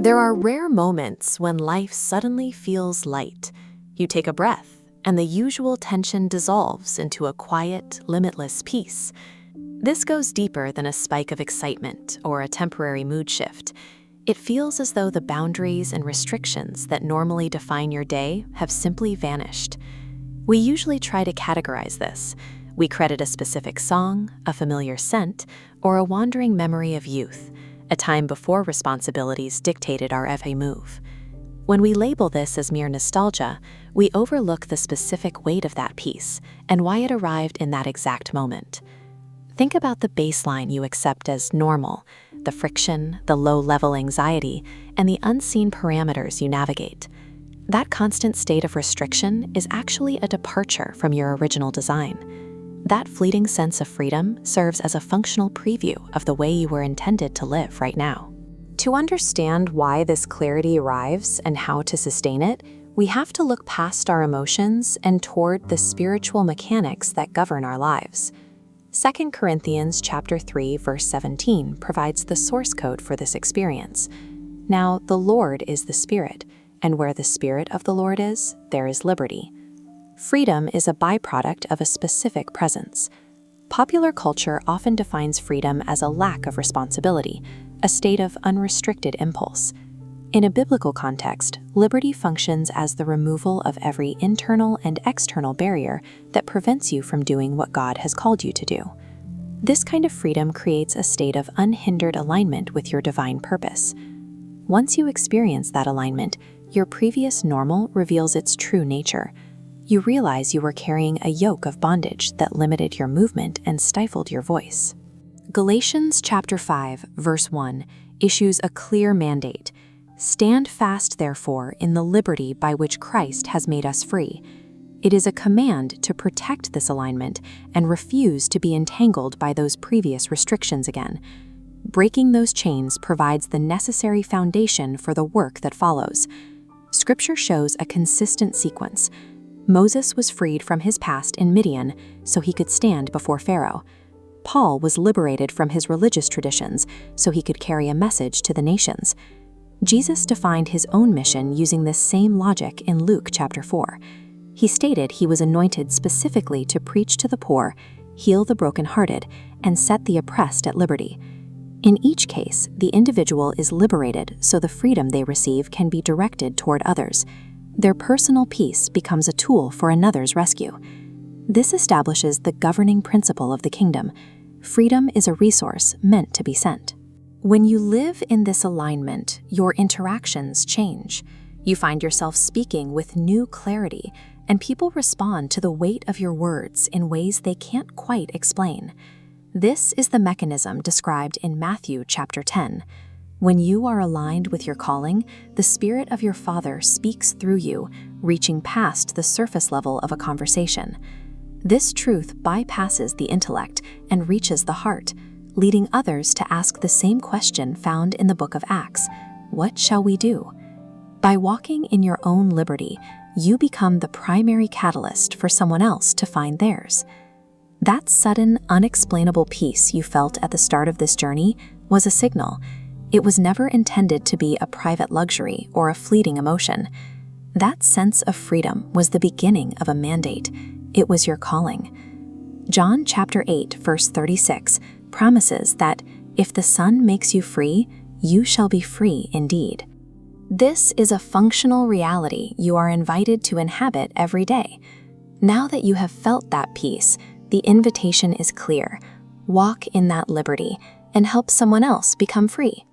There are rare moments when life suddenly feels light. You take a breath, and the usual tension dissolves into a quiet, limitless peace. This goes deeper than a spike of excitement or a temporary mood shift. It feels as though the boundaries and restrictions that normally define your day have simply vanished. We usually try to categorize this. We credit a specific song, a familiar scent, or a wandering memory of youth, a time before responsibilities dictated our every move. When we label this as mere nostalgia, we overlook the specific weight of that piece and why it arrived in that exact moment. Think about the baseline you accept as normal, the friction, the low-level anxiety, and the unseen parameters you navigate. That constant state of restriction is actually a departure from your original design. That fleeting sense of freedom serves as a functional preview of the way you were intended to live right now. To understand why this clarity arrives and how to sustain it, we have to look past our emotions and toward the spiritual mechanics that govern our lives. 2 Corinthians chapter 3, verse 17 provides the source code for this experience. Now, the Lord is the Spirit, and where the Spirit of the Lord is, there is liberty. Freedom is a byproduct of a specific presence. Popular culture often defines freedom as a lack of responsibility, a state of unrestricted impulse. In a biblical context, liberty functions as the removal of every internal and external barrier that prevents you from doing what God has called you to do. This kind of freedom creates a state of unhindered alignment with your divine purpose. Once you experience that alignment, your previous normal reveals its true nature. You realize you were carrying a yoke of bondage that limited your movement and stifled your voice. Galatians chapter 5, verse 1 issues a clear mandate. Stand fast, therefore, in the liberty by which Christ has made us free. It is a command to protect this alignment and refuse to be entangled by those previous restrictions again. Breaking those chains provides the necessary foundation for the work that follows. Scripture shows a consistent sequence. Moses was freed from his past in Midian so he could stand before Pharaoh. Paul was liberated from his religious traditions so he could carry a message to the nations. Jesus defined his own mission using this same logic in Luke chapter 4. He stated he was anointed specifically to preach to the poor, heal the brokenhearted, and set the oppressed at liberty. In each case, the individual is liberated so the freedom they receive can be directed toward others. Their personal peace becomes a tool for another's rescue. This establishes the governing principle of the kingdom. Freedom is a resource meant to be sent. When you live in this alignment, your interactions change. You find yourself speaking with new clarity, and people respond to the weight of your words in ways they can't quite explain. This is the mechanism described in Matthew chapter 10. When you are aligned with your calling, the Spirit of your Father speaks through you, reaching past the surface level of a conversation. This truth bypasses the intellect and reaches the heart, leading others to ask the same question found in the book of Acts: what shall we do? By walking in your own liberty, you become the primary catalyst for someone else to find theirs. That sudden, unexplainable peace you felt at the start of this journey was a signal. It was never intended to be a private luxury or a fleeting emotion. That sense of freedom was the beginning of a mandate. It was your calling. John chapter 8, verse 36 promises that if the Son makes you free, you shall be free indeed. This is a functional reality you are invited to inhabit every day. Now that you have felt that peace, the invitation is clear. Walk in that liberty and help someone else become free.